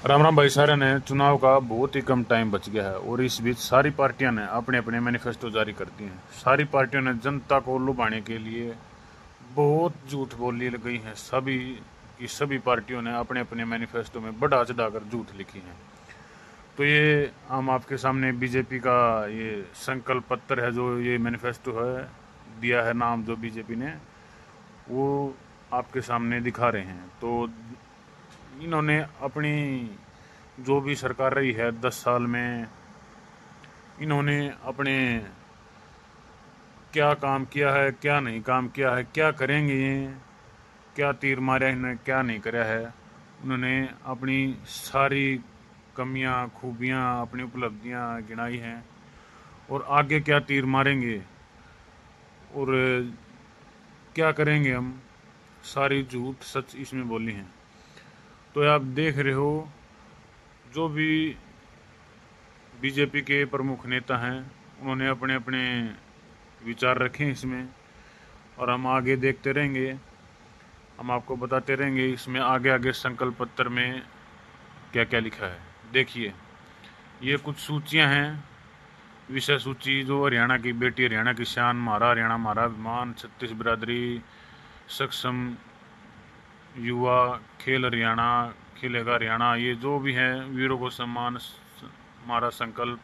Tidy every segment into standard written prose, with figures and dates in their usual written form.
राम राम भाई। सारे ने चुनाव का बहुत ही कम टाइम बच गया है और इस बीच सारी पार्टियां ने अपने अपने मैनिफेस्टो जारी कर दिए हैं। सारी पार्टियों ने जनता को लुभाने के लिए बहुत झूठ बोली गई है। सभी की सभी पार्टियों ने अपने अपने मैनिफेस्टो में बढ़ा चढ़ाकर झूठ लिखी है। तो ये हम आपके सामने बीजेपी का ये संकल्प पत्र है, जो ये मैनिफेस्टो है, दिया है नाम जो बीजेपी ने, वो आपके सामने दिखा रहे हैं। तो इन्होंने अपनी जो भी सरकार रही है 10 साल में, इन्होंने अपने क्या काम किया है, क्या नहीं काम किया है, क्या करेंगे ये, क्या तीर मारा है इन्होंने, क्या नहीं कराया है। उन्होंने अपनी सारी कमियां खूबियां अपनी उपलब्धियां गिनाई हैं और आगे क्या तीर मारेंगे और क्या करेंगे हम, सारी झूठ सच इसमें बोली हैं। तो आप देख रहे हो जो भी बीजेपी के प्रमुख नेता हैं, उन्होंने अपने अपने विचार रखे हैं इसमें, और हम आगे देखते रहेंगे, हम आपको बताते रहेंगे इसमें आगे आगे संकल्प पत्र में क्या क्या लिखा है। देखिए, ये कुछ सूचियां हैं। विषय सूची: जो हरियाणा की बेटी, हरियाणा की शान, हमारा हरियाणा हमारा अभिमान, छत्तीस बिरादरी, सक्षम युवा, खेल हरियाणा, खेलेगा हरियाणा, ये जो भी हैं, वीरों को सम्मान, हमारा संकल्प,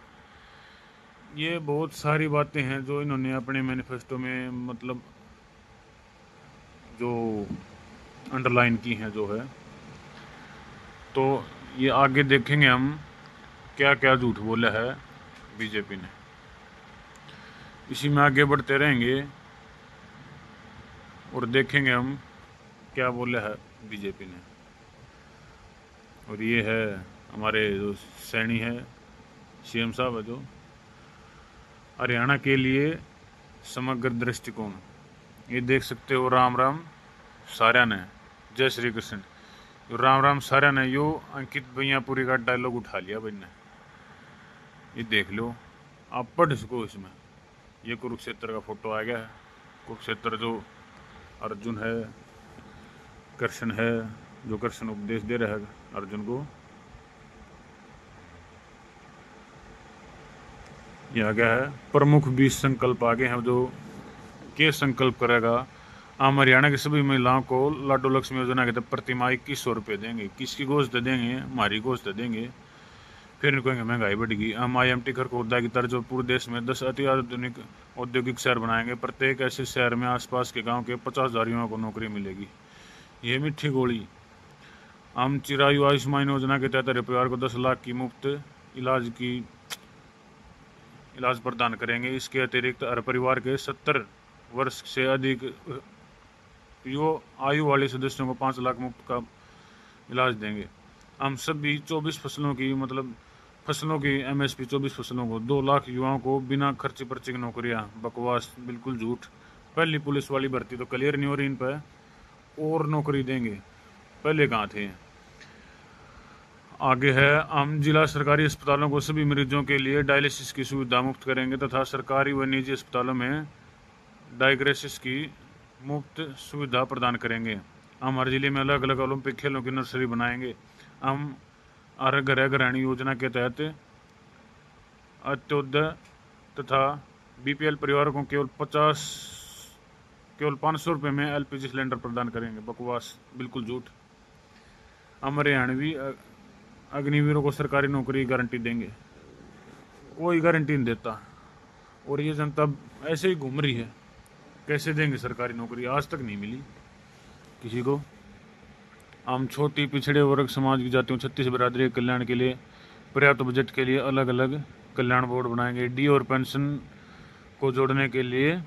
ये बहुत सारी बातें हैं जो इन्होंने अपने मैनिफेस्टो में मतलब जो अंडरलाइन की हैं जो है। तो ये आगे देखेंगे हम क्या क्या झूठ बोला है बीजेपी ने, इसी में आगे बढ़ते रहेंगे और देखेंगे हम क्या बोला है बीजेपी ने। और ये है हमारे जो सैनी है, सीएम साहब है, जो हरियाणा के लिए समग्र दृष्टिकोण, ये देख सकते हो। राम राम सारा ने, जय श्री कृष्ण। जो राम राम सारा ने यो अंकित भैयापुरी का डायलॉग उठा लिया भाई ने, ये देख लो, आप पढ़ सको इसमें। ये कुरुक्षेत्र का फोटो आ गया है। कुरुक्षेत्र जो अर्जुन है, कृष्ण है, जो कृष्ण उपदेश दे रहा है अर्जुन को, ये आ गया है। प्रमुख 20 संकल्प आगे हैं जो के संकल्प करेगा। हम हरियाणा की सभी महिलाओं को लाडो लक्ष्मी योजना के तहत प्रतिमाह 2100 रुपये देंगे। किसकी गोश्त देंगे? हमारी गोश्त देंगे। फिर इनको कहेंगे महंगाई बढ़ेगी। हम IMT खरखोदा की तर्ज पर पूरे देश में 10 अति आधुनिक औद्योगिक शहर बनाएंगे। प्रत्येक ऐसे शहर में आसपास के गांव के 50,000 युवाओं को नौकरी मिलेगी। ये मीठी गोली। हम चिरायु आयुष्मान योजना के तहत हर परिवार को 10 लाख की मुफ्त इलाज प्रदान करेंगे। इसके अतिरिक्त हर परिवार के 70 वर्ष से अधिक आयु वाले सदस्यों को 5 लाख मुफ्त का इलाज देंगे। हम सभी 24 फसलों की फसलों की MSP 24 फसलों को 2 लाख युवाओं को बिना खर्चे पर्चे की नौकरियां। बकवास, बिल्कुल झूठ। पहली पुलिस वाली भर्ती तो क्लियर नहीं हो रही इन पर, और नौकरी देंगे, पहले कहाँ थे। आगे है, हम जिला सरकारी अस्पतालों को सभी मरीजों के लिए डायलिसिस की सुविधा मुफ्त करेंगे तथा सरकारी व निजी अस्पतालों में डायग्रेसिस की मुफ्त सुविधा प्रदान करेंगे। हम हर जिले में अलग अलग ओलंपिक खेलों की नर्सरी बनाएंगे। हम हर घर गृहिणी योजना के तहत अंत्योदय तथा BPL परिवारों को केवल 500 रुपये में LPG सिलेंडर प्रदान करेंगे। बकवास, बिल्कुल झूठ। हम हरियाणवी अग्निवीरों को सरकारी नौकरी गारंटी देंगे। कोई गारंटी नहीं देता, और ये जनता ऐसे ही घूम रही है। कैसे देंगे सरकारी नौकरी? आज तक नहीं मिली किसी को। हम छोटी पिछड़े वर्ग समाज की जातियों, छत्तीस बिरादरी के कल्याण के लिए पर्याप्त बजट के लिए अलग अलग कल्याण बोर्ड बनाएंगे। डी और पेंशन को जोड़ने के लिए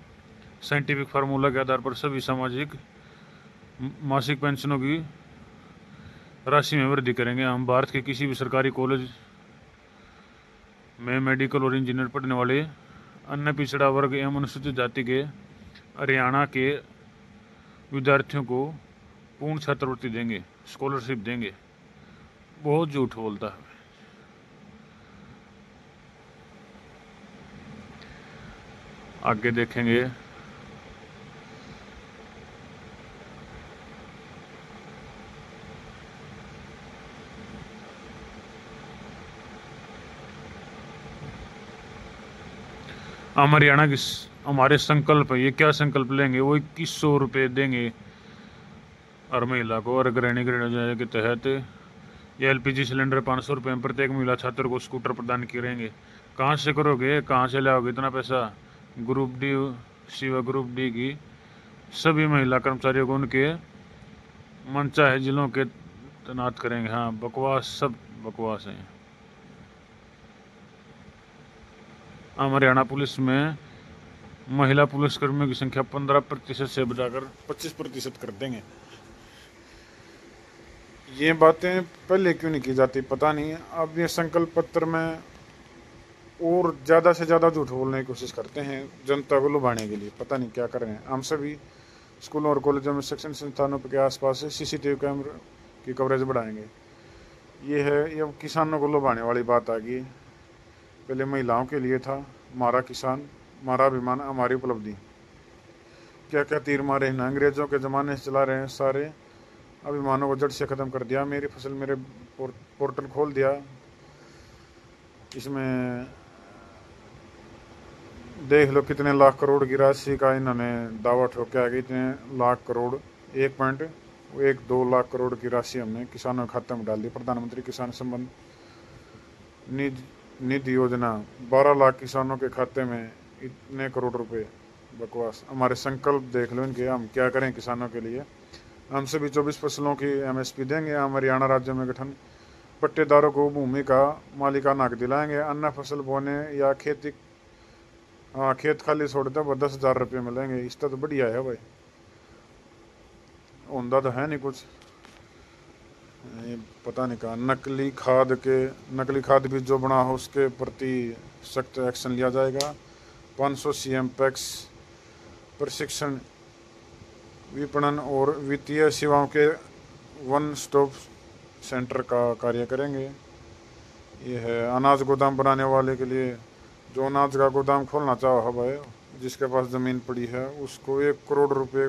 साइंटिफिक फार्मूला के आधार पर सभी सामाजिक मासिक पेंशनों की राशि में वृद्धि करेंगे। हम भारत के किसी भी सरकारी कॉलेज में मेडिकल और इंजीनियर पढ़ने वाले अन्य पिछड़ा वर्ग एवं अनुसूचित जाति के हरियाणा के विद्यार्थियों को पूर्ण छात्रवृत्ति देंगे, स्कॉलरशिप देंगे। बहुत झूठ बोलता है। आगे देखेंगे, हम हरियाणा की हमारे संकल्प है, ये क्या संकल्प लेंगे, वो 2100 रुपये देंगे हर महिला को। और गृहिणी योजना के तहत ये एलपीजी सिलेंडर 500 रुपये में प्रत्येक महिला छात्र को स्कूटर प्रदान करेंगे। कहाँ से करोगे, कहाँ से लाओगे इतना पैसा? ग्रुप डी सी व ग्रुप डी की सभी महिला कर्मचारियों को उनके मनचाहे जिलों के तैनात करेंगे। हाँ, बकवास, सब बकवास है। हम हरियाणा पुलिस में महिला पुलिसकर्मियों की संख्या 15% से बढ़ाकर 25% कर देंगे। ये बातें पहले क्यों नहीं की जाती पता नहीं। अब ये संकल्प पत्र में और ज़्यादा से ज़्यादा झूठ बोलने की कोशिश करते हैं जनता को लुभाने के लिए, पता नहीं क्या कर रहे हैं। हम सभी स्कूलों और कॉलेजों में शिक्षण संस्थानों के आसपास सीसीटीवी कैमरे की कवरेज बढ़ाएंगे। ये है, ये किसानों को लुभाने वाली बात आ गई। पहले महिलाओं के लिए था, हमारा किसान, हमारा अभिमान, हमारी उपलब्धि। क्या क्या तीर मारे हैं, अंग्रेजों के ज़माने से चला रहे हैं, सारे अभिमानों को जड़ से ख़त्म कर दिया। मेरी फसल मेरे पोर्टल खोल दिया, इसमें देख लो कितने लाख करोड़ की राशि का इन्होंने दावा ठोका है कि इतने लाख करोड़, 1.12 लाख करोड़ की राशि हमने किसानों के खाते में डाल दी। प्रधानमंत्री किसान सम्मान निधि योजना, 12 लाख किसानों के खाते में इतने करोड़ रुपए। बकवास। हमारे संकल्प देख लो इनके, हम क्या करें किसानों के लिए। हम सभी 24 फसलों की एमएसपी देंगे। हम हरियाणा राज्य में गठन पट्टेदारों को भूमि का मालिकाना हक दिलाएंगे। अन्य फसल बोने या खेती, हाँ, खेत खाली छोड़ दे, 10,000 रुपये मिलेंगे। इसका तो बढ़िया है भाई, होंदा तो है नहीं कुछ। ये पता नहीं कहा। नकली खाद भी जो बना हो उसके प्रति सख्त एक्शन लिया जाएगा। 500 सीएम पैक्स प्रशिक्षण, विपणन और वित्तीय सेवाओं के वन स्टॉप सेंटर का कार्य करेंगे। ये है अनाज गोदाम बनाने वाले के लिए, जो अनाज का गोदाम खोलना चाहो है भाई, जिसके पास ज़मीन पड़ी है उसको 1 करोड़ रुपए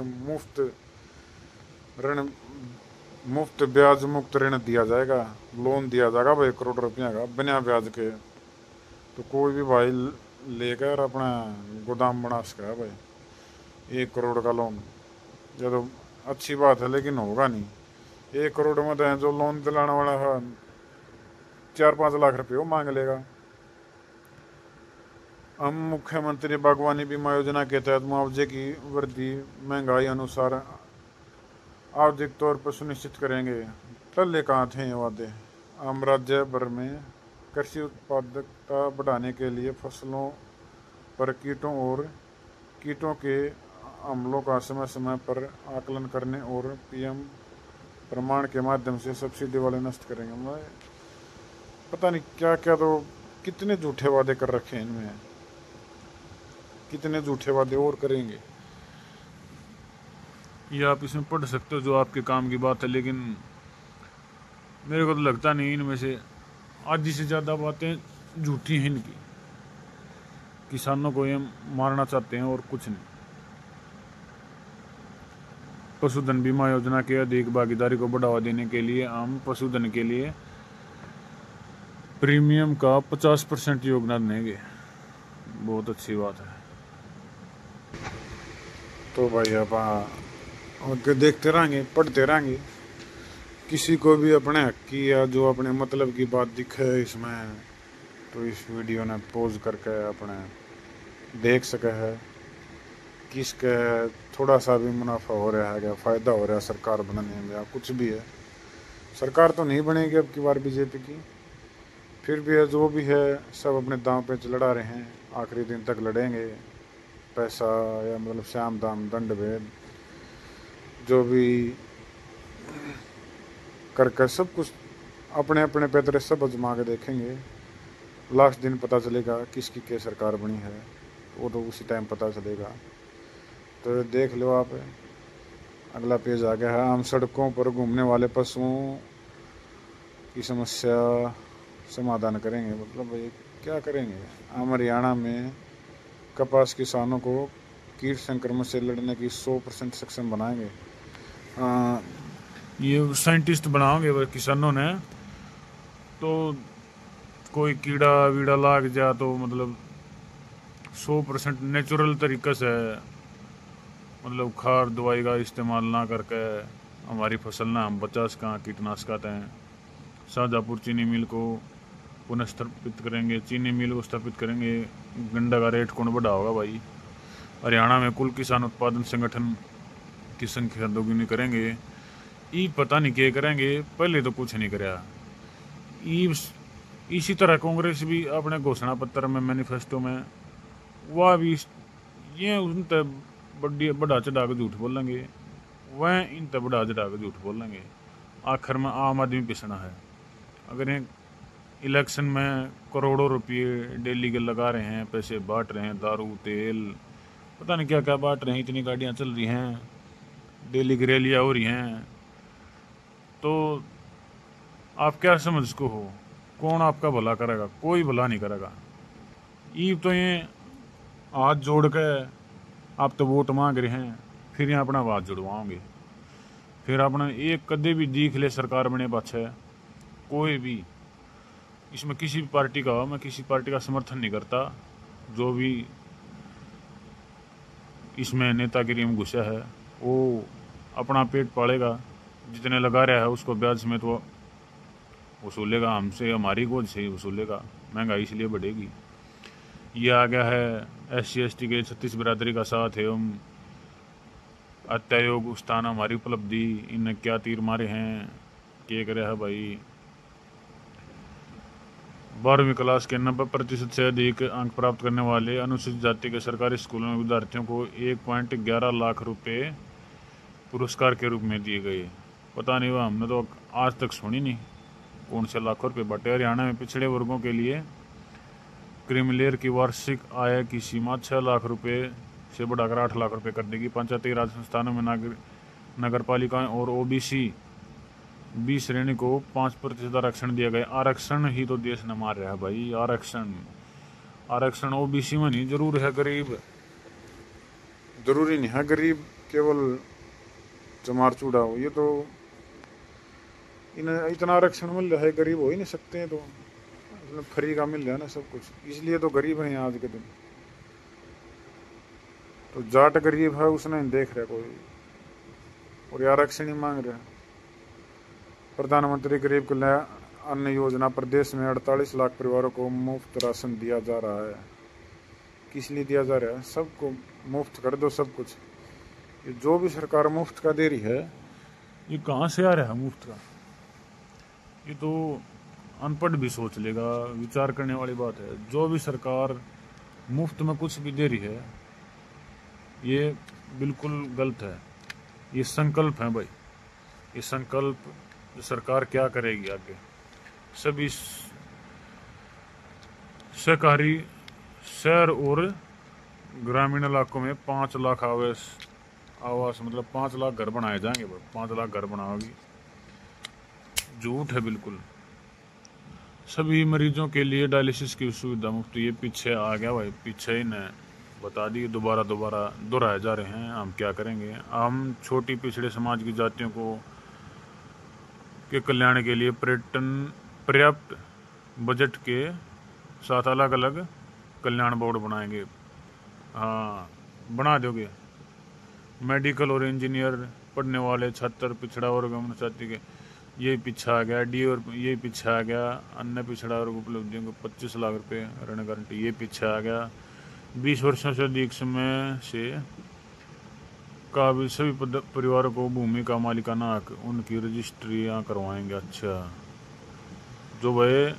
मुफ्त ब्याज मुक्त ऋण दिया जाएगा, लोन दिया जाएगा भाई 1 करोड़ रुपया का बिना ब्याज के। तो कोई भी भाई लेकर अपना गोदाम बना सका है भाई। 1 करोड़ का लोन, ये तो अच्छी बात है लेकिन होगा नहीं। 1 करोड़ में तो जो लोन दिलाने वाला है 4-5 लाख रुपये वो मांग लेगा। हम मुख्यमंत्री बागवानी बीमा योजना के तहत मुआवजे की वृद्धि महंगाई अनुसार आवधिक तौर पर सुनिश्चित करेंगे। पहले कहाँ थे ये वादे। हम राज्य भर में कृषि उत्पादकता बढ़ाने के लिए फसलों पर कीटों के हमलों का समय समय पर आकलन करने और पीएम प्रमाण के माध्यम से सब्सिडी वाले नष्ट करेंगे। मैं पता नहीं क्या क्या, तो कितने झूठे वादे कर रखे हैं इनमें, कितने झूठे वादे और करेंगे। ये आप इसमें पढ़ सकते हो जो आपके काम की बात है, लेकिन मेरे को तो लगता नहीं इनमें से आधी से ज़्यादा बातें झूठी हैं इनकी। किसानों को ये मारना चाहते हैं और कुछ नहीं। पशुधन बीमा योजना के अधिक भागीदारी को बढ़ावा देने के लिए हम पशुधन के लिए प्रीमियम का 50% योगदान देंगे। बहुत अच्छी बात है। तो भाई आप आगे देखते रहेंगे, पढ़ते रहेंगे। किसी को भी अपने हक की या जो अपने मतलब की बात दिखे इसमें, तो इस वीडियो ने पॉज करके अपने देख सके है किसके थोड़ा सा भी मुनाफा हो रहा है, क्या फ़ायदा हो रहा है सरकार बनने में, या कुछ भी है। सरकार तो नहीं बनेगी अब की बार बीजेपी की, फिर भी है जो भी है सब अपने दांव पे लड़ा रहे हैं, आखिरी दिन तक लड़ेंगे। पैसा या मतलब श्याम दाम दंड भेद जो भी करके सब कुछ अपने अपने पैतरे सब आजमा के देखेंगे। लास्ट दिन पता चलेगा किसकी क्या सरकार बनी है, वो तो उसी टाइम पता चलेगा। तो देख लो आप, अगला पेज आ गया है। हम सड़कों पर घूमने वाले पशुओं की समस्या समाधान करेंगे। मतलब भाई क्या करेंगे। हम हरियाणा में कपास किसानों को कीट संक्रमण से लड़ने की 100% सक्षम बनाएंगे। ये साइंटिस्ट बनाओगे वो किसानों ने, तो कोई कीड़ा वीड़ा लाग जा तो मतलब 100% नेचुरल तरीक़े से, मतलब खाद दवाई का इस्तेमाल ना करके हमारी फसल ना हम बचा सकें कीटनाशक हैं। शाहजहाँपुर चीनी मिल को पुनः स्थापित करेंगे, चीनी मिल को स्थापित करेंगे। गंडा का रेट कौन बढ़ा होगा भाई। हरियाणा में कुल किसान उत्पादन संगठन की संख्या दोगुनी करेंगे। ई पता नहीं क्या करेंगे, पहले तो कुछ नहीं कराया। इसी तरह कांग्रेस भी अपने घोषणा पत्र में, मैनिफेस्टो में, वह भी ये उन तक बढ़ा चढ़ा के झूठ बोलेंगे, वह इन तक बढ़ा चढ़ा के झूठ बोलेंगे। आखिर में आम आदमी पिसना है। अगर ये इलेक्शन में करोड़ों रुपये डेली के लगा रहे हैं, पैसे बांट रहे हैं, दारू तेल पता नहीं क्या क्या बांट रहे हैं, इतनी गाड़ियाँ चल रही हैं, डेली की रैलियाँ हो रही हैं, तो आप क्या समझ को हो कौन आपका भला करेगा? कोई भला नहीं करेगा। ये तो ये हाथ जोड़ के आप तो वोट मांग रहे हैं, फिर यहाँ अपना हाथ जुड़वाओगे, फिर अपना एक कदे भी दिख ले सरकार बने पाछे कोई भी, इसमें किसी भी पार्टी का हो, मैं किसी पार्टी का समर्थन नहीं करता। जो भी इसमें नेतागिरी में घुसा है वो अपना पेट पालेगा, जितने लगा रहा है उसको ब्याज समेत वो वसूलेगा, हमसे हमारी गोद से ही वसूलेगा। महंगाई इसलिए बढ़ेगी। ये आ गया है SC/ST के 36 बिरादरी का साथ है, हम अत्यायोग स्थान हमारी उपलब्धि, इनने क्या तीर मारे हैं, क्या करे है भाई। 12वीं क्लास के 90% से अधिक अंक प्राप्त करने वाले अनुसूचित जाति के सरकारी स्कूलों में विद्यार्थियों को 1.11 लाख रुपए पुरस्कार के रूप में दिए गए। पता नहीं हुआ, हमने तो आज तक सुनी नहीं कौन से लाखों रुपये बटे। हरियाणा में पिछड़े वर्गों के लिए क्रीमिलेयर की वार्षिक आय की सीमा 6 लाख रुपए से बढ़ाकर 8 लाख रुपए कर देगी। पंचायती राज संस्थानों में नगर पालिकाएं और OBC 20 श्रेणी को 5% आरक्षण दिया गया। आरक्षण ही तो देश ने मार रहा है भाई। आरक्षण OBC में नहीं, जरूर है गरीब, जरूरी नहीं है गरीब केवल चमार चूड़ा हो। ये तो इन्हें इतना आरक्षण मिल रहा है, गरीब हो ही नहीं सकते हैं, तो फ्री का मिल रहा है ना सब कुछ, इसलिए तो गरीब हैं आज के दिन। तो जाट गरीब है उसने नहीं देख रहा कोई, और आरक्षण ही मांग रहा है। प्रधानमंत्री गरीब कल्याण अन्न योजना, प्रदेश में 48 लाख परिवारों को मुफ्त राशन दिया जा रहा है। किस लिए दिया जा रहा है? सबको मुफ्त कर दो सब कुछ। ये जो भी सरकार मुफ्त का दे रही है, ये कहाँ से आ रहा है मुफ्त का? ये तो अनपढ़ भी सोच लेगा, विचार करने वाली बात है। जो भी सरकार मुफ्त में कुछ भी दे रही है, ये बिल्कुल गलत है। ये संकल्प है भाई, ये संकल्प सरकार क्या करेगी आगे। सभी सहकारी शहर और ग्रामीण इलाकों में 5 लाख आवास मतलब 5 लाख घर बनाए जाएंगे। 5 लाख घर बनाओगी, झूठ है बिल्कुल। सभी मरीजों के लिए डायलिसिस की सुविधा मुफ्त। ये पीछे आ गया भाई, पीछे ही न बता दिए, दोबारा दोहराए जा रहे हैं। हम क्या करेंगे? हम छोटी पिछड़े समाज की जातियों को के कल्याण के लिए पर्याप्त बजट के साथ अलग अलग कल्याण बोर्ड बनाएंगे। हाँ, बना दोगे। मेडिकल और इंजीनियर पढ़ने वाले छात्र पिछड़ा वर्ग अनुसूचित के ये पीछे आ गया। डी और ये पीछे आ गया। अन्य पिछड़ा वर्ग उपलब्धियों को 25 लाख रुपए ऋण गारंटी, ये पीछे आ गया। 20 वर्षों से अधिक समय से काबिल सभी परिवारों को भूमि का मालिकाना हक, उनकी रजिस्ट्रियाँ करवाएंगे। अच्छा, जो भाई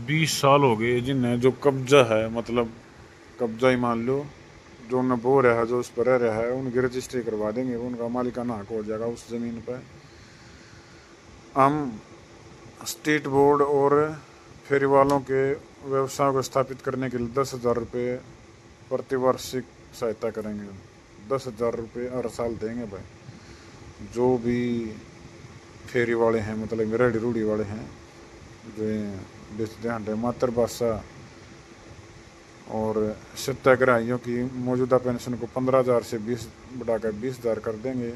20 साल हो गए जिन्हें जो कब्जा है, मतलब कब्जा ही मान लो, जो उन्हें बो रहा है, जो उस पर रह रहा है, उनकी रजिस्ट्री करवा देंगे, उनका मालिकाना हक हो जाएगा उस ज़मीन पर। हम स्टेट बोर्ड और फेरी वालों के व्यवसायों को स्थापित करने के लिए 10,000 रुपये प्रतिवार्षिक सहायता करेंगे। 10,000 रुपये हर साल देंगे भाई। जो भी फेरी वाले हैं, मतलब रेडी रूढ़ी वाले हैं, जो बेचते हैं मातृभाषा और सत्याग्रहियों की मौजूदा पेंशन को 15,000 से 20 बढ़ाकर 20,000 कर देंगे।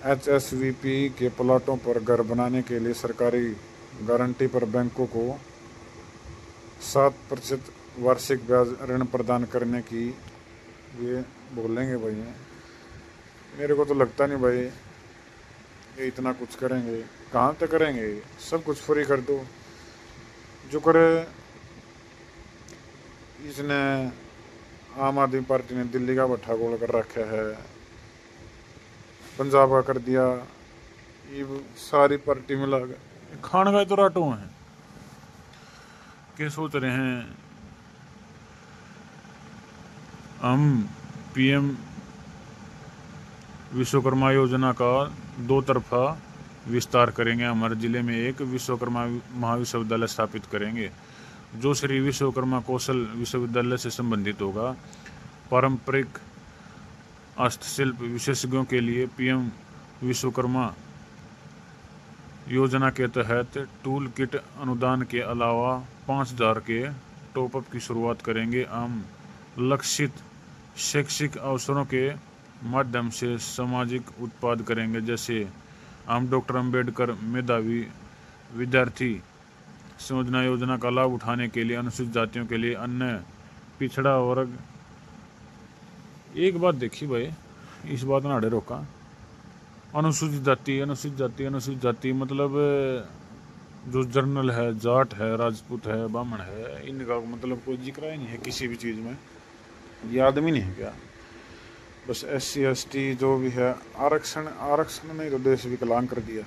HSVP के प्लाटों पर घर बनाने के लिए सरकारी गारंटी पर बैंकों को 7% वार्षिक ब्याज ऋण प्रदान करने की ये बोलेंगे भाई। मेरे को तो लगता नहीं भाई ये इतना कुछ करेंगे, कहाँ तक करेंगे। सब कुछ फ्री कर दो जो करे। इसने आम आदमी पार्टी ने दिल्ली का भट्ठा गोल कर रखा है, पंजाब का कर दिया, ये सारी पार्टी मिला के खान का तो राटो है। क्या सोच रहे हैं हम पीएम विश्वकर्मा योजना का 2 तरफा विस्तार करेंगे। हमारे जिले में एक विश्वकर्मा महाविश्वविद्यालय स्थापित करेंगे जो श्री विश्वकर्मा कौशल विश्वविद्यालय से संबंधित होगा। पारंपरिक हस्तशिल्प विशेषज्ञों के लिए पीएम विश्वकर्मा योजना के तहत टूल किट अनुदान के अलावा 5,000 के टॉपअप की शुरुआत करेंगे। हम लक्षित शैक्षिक अवसरों के माध्यम से सामाजिक उत्पाद करेंगे, जैसे हम डॉक्टर अंबेडकर मेधावी विद्यार्थी संयोजना योजना का लाभ उठाने के लिए अनुसूचित जातियों के लिए अन्य पिछड़ा वर्ग। एक बात देखी भाई, इस बात ने आड़े रोका। अनुसूचित जाति मतलब जो जर्नल है, जाट है, राजपूत है, ब्राह्मण है, इनका मतलब कोई जिक्र ही नहीं है किसी भी चीज़ में। ये आदमी नहीं है क्या? बस SC ST जो भी है, आरक्षण नहीं तो देश विकलांग कर दिया।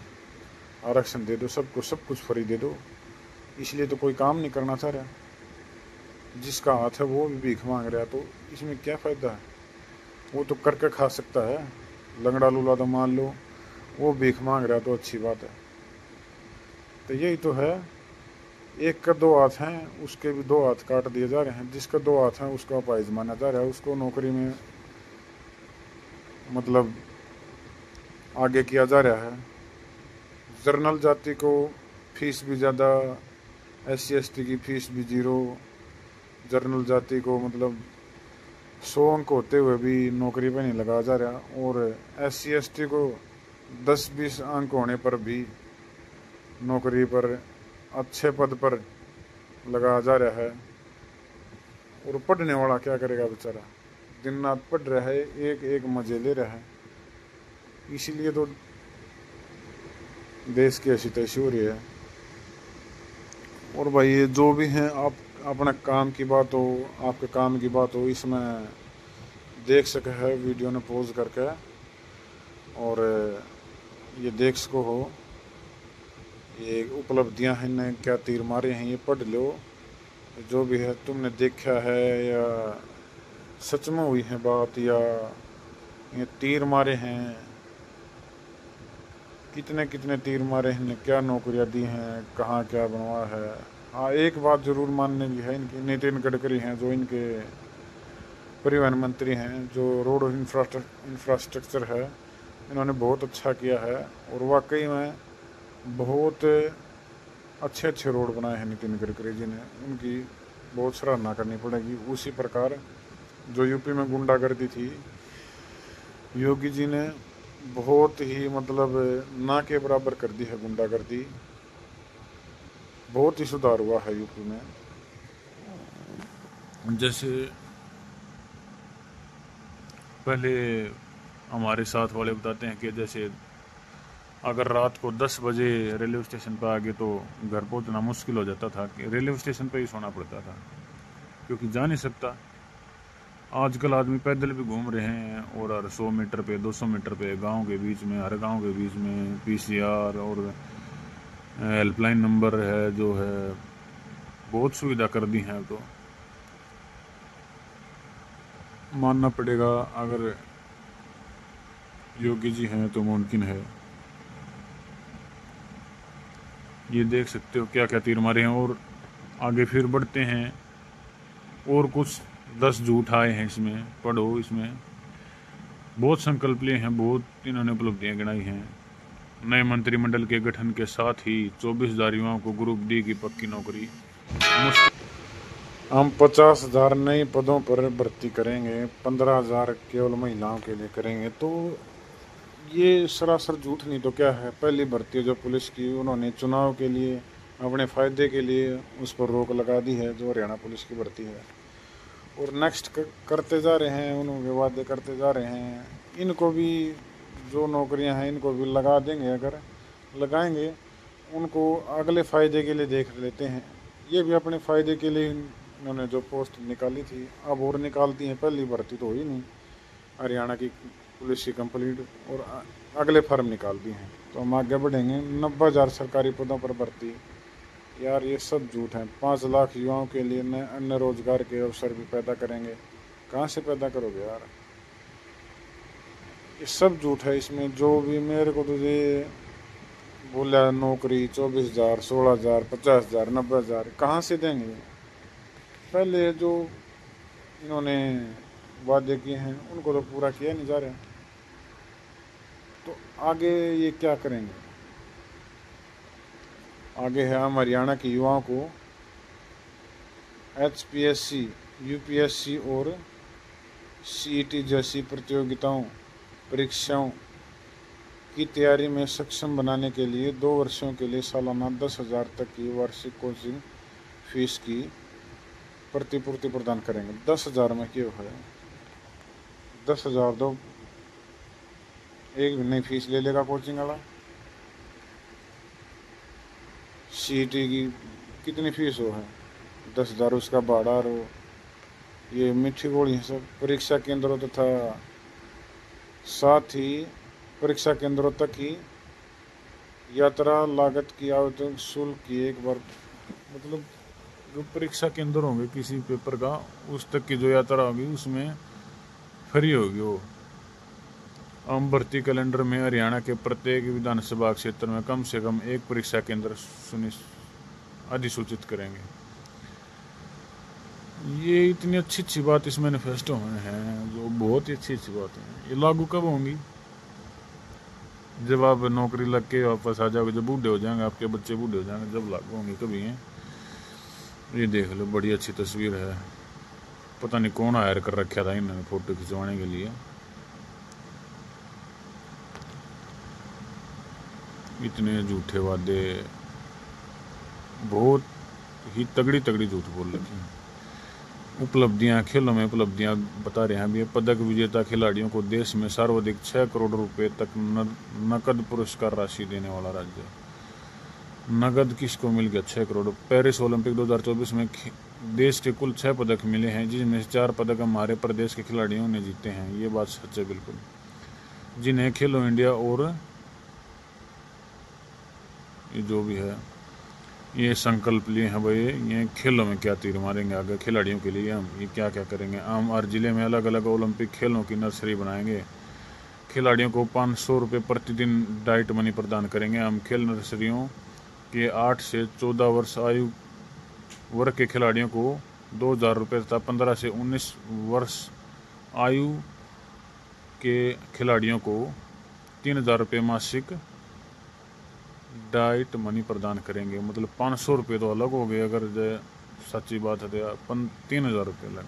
आरक्षण दे दो, सबको सब कुछ फ्री दे दो। इसलिए तो कोई काम नहीं करना चाह रहा। जिसका हाथ है वो भी भीख मांग रहा, तो इसमें क्या फ़ायदा है? वो तो करके खा सकता है। लंगड़ा लूला तो मान लो, वो भीख मांग रहा तो अच्छी बात है। तो यही तो है, एक का 2 हाथ हैं, उसके भी 2 हाथ काट दिए जा रहे हैं। जिसका 2 हाथ हैं उसका अपाहिज माना जा रहा है, उसको नौकरी में मतलब आगे किया जा रहा है। जर्नल जाति को फीस भी ज़्यादा, SC ST की फीस भी 0। जर्नल जाति को मतलब 100 अंक होते हुए भी नौकरी पे नहीं लगाया जा रहा, और SC ST को 10-20 अंक होने पर भी नौकरी पर अच्छे पद पर लगाया जा रहा है। और पढ़ने वाला क्या करेगा बेचारा? दिन रात पढ़ रहा है, एक एक मजे ले रहा है। इसीलिए तो देश की ऐसी तैसी हो रही है। और भाई ये जो भी हैं, आप अपने काम की बात हो, आपके काम की बात हो, इसमें देख सके है वीडियो ने पोज करके, और ये देख सको हो ये उपलब्धियां हैं ने क्या तीर मारे हैं, ये पढ़ लो। जो भी है तुमने देखा है या सच में हुई है बात, या ये तीर मारे हैं, कितने कितने तीर मारे हैं, क्या नौकरियां दी हैं, कहाँ क्या बनवा है। हाँ, एक बात जरूर मानने की है, इनकी नितिन गडकरी हैं जो इनके परिवहन मंत्री हैं, जो रोड इंफ्रास्ट्रक्चर है, इन्होंने बहुत अच्छा किया है। और वाकई में बहुत अच्छे अच्छे रोड बनाए हैं नितिन गडकरी जी ने, उनकी बहुत सराहना करनी पड़ेगी। उसी प्रकार जो यूपी में गुंडागर्दी थी, योगी जी ने बहुत ही मतलब ना के बराबर कर दी है गुंडागर्दी। बहुत ही सुधार हुआ है यूपी में। जैसे पहले हमारे साथ वाले बताते हैं कि जैसे अगर रात को 10 बजे रेलवे स्टेशन पर आ गए तो घर पहुंचना मुश्किल हो जाता था, कि रेलवे स्टेशन पर ही सोना पड़ता था क्योंकि जा नहीं सकता। आजकल आदमी पैदल भी घूम रहे हैं, और हर 100 मीटर पे 200 मीटर पे गांव के बीच में, हर गांव के बीच में PCR और हेल्पलाइन नंबर है जो है, बहुत सुविधा कर दी है। तो मानना पड़ेगा, अगर योगी जी हैं तो मुमकिन है। ये देख सकते हो क्या क्या तीर मारे हैं। और आगे फिर बढ़ते हैं, और कुछ 10 झूठ आए हैं इसमें, पढ़ो। इसमें बहुत संकल्प लिए हैं, बहुत इन्होंने उपलब्धियां गिनाई हैं। नए मंत्रिमंडल के गठन के साथ ही 24,000 युवाओं को ग्रुप डी की पक्की नौकरी। हम 50,000 नए पदों पर भर्ती करेंगे, 15,000 केवल महिलाओं के लिए करेंगे। तो ये सरासर झूठ नहीं तो क्या है? पहली भर्ती जो पुलिस की, उन्होंने चुनाव के लिए अपने फ़ायदे के लिए उस पर रोक लगा दी है जो हरियाणा पुलिस की भर्ती है। और नेक्स्ट करते जा रहे हैं, उन्होंने वादे करते जा रहे हैं। इनको भी जो नौकरियां हैं इनको भी लगा देंगे, अगर लगाएंगे उनको अगले फ़ायदे के लिए देख लेते हैं। ये भी अपने फ़ायदे के लिए इन्होंने जो पोस्ट निकाली थी अब और निकालती हैं, पहली भर्ती तो हुई नहीं हरियाणा की पुलिस की कंप्लीट, और अगले फर्म निकाल दी हैं। तो हम आगे बढ़ेंगे। 90,000 सरकारी पदों पर भर्ती, यार ये सब झूठ है। 5 लाख युवाओं के लिए अन्य रोजगार के अवसर भी पैदा करेंगे। कहाँ से पैदा करोगे यार, ये सब झूठ है। इसमें जो भी मेरे को तुझे बोला नौकरी 24,000, 16,000, 50,000, 90,000 कहाँ से देंगे। पहले जो इन्होंने वादे किए हैं उनको तो पूरा किया नहीं जा रहा, तो आगे ये क्या करेंगे। आगे है हम हरियाणा के युवाओं को HPSC, UPSC और CET जैसी प्रतियोगिताओं परीक्षाओं की तैयारी में सक्षम बनाने के लिए 2 वर्षों के लिए सालाना 10,000 तक की वार्षिक कोचिंग फीस की प्रतिपूर्ति प्रदान करेंगे। 10,000 में क्यों है, 10,000 दो, एक महीने फीस ले लेगा कोचिंग वाला। CET की कितनी फीस हो है, 10,000 उसका भाड़ा हो। ये मीठी गोली है सब। परीक्षा केंद्रों तथा साथ ही परीक्षा केंद्रों तक की यात्रा लागत की आवेदन शुल्क की एक बार, मतलब जो परीक्षा केंद्र होंगे किसी पेपर का उस तक की जो यात्रा होगी उसमें फ्री होगी वो। आम भर्ती कैलेंडर में हरियाणा के प्रत्येक विधानसभा क्षेत्र में कम से कम एक परीक्षा केंद्र अधिसूचित करेंगे। ये इतनी अच्छी अच्छी बात इस मैनिफेस्टो में है, जो बहुत ही अच्छी अच्छी बात है। ये लागू कब होंगी, जब आप नौकरी लग के वापस आ जाओगे, जब बूढ़े हो जाएंगे, आपके बच्चे बूढ़े हो जाएंगे, जब लागू होंगी कभी हैं। ये देख लो, बड़ी अच्छी तस्वीर है। पता नहीं कौन हायर कर रखा था इन्होंने फोटो खिंचवाने के लिए। इतने झूठे वादे, बहुत ही तगड़ी तगड़ी झूठ बोल रखी हैं। उपलब्धियां, खेलों में उपलब्धियां बता रहे हैं अभी। पदक विजेता खिलाड़ियों को देश में सर्वाधिक 6 करोड़ रुपए तक नकद पुरस्कार राशि देने वाला राज्य। नगद किसको मिल गया, 6 करोड़। पेरिस ओलंपिक 2024 में देश के कुल 6 पदक मिले हैं, जिसमें 4 पदक हमारे प्रदेश के खिलाड़ियों ने जीते हैं। ये बात सच है बिल्कुल। जिन्हें खेलो इंडिया और ये जो भी है ये संकल्प लिए हैं भाई, ये खेलों में क्या तीर मारेंगे आगे खिलाड़ियों के लिए, हम ये क्या क्या करेंगे। हम हर जिले में अलग अलग ओलंपिक खेलों की नर्सरी बनाएंगे। खिलाड़ियों को 500 रुपये प्रतिदिन डाइट मनी प्रदान करेंगे। हम खेल नर्सरियों के 8 से 14 वर्ष आयु वर्ग के खिलाड़ियों को 2,000 रुपये तथा 15 से 19 वर्ष आयु के खिलाड़ियों को 3,000 रुपये मासिक डाइट मनी प्रदान करेंगे। मतलब 500 रुपये तो अलग हो गए, अगर सच्ची बात है तो 3,000 रुपये अलग।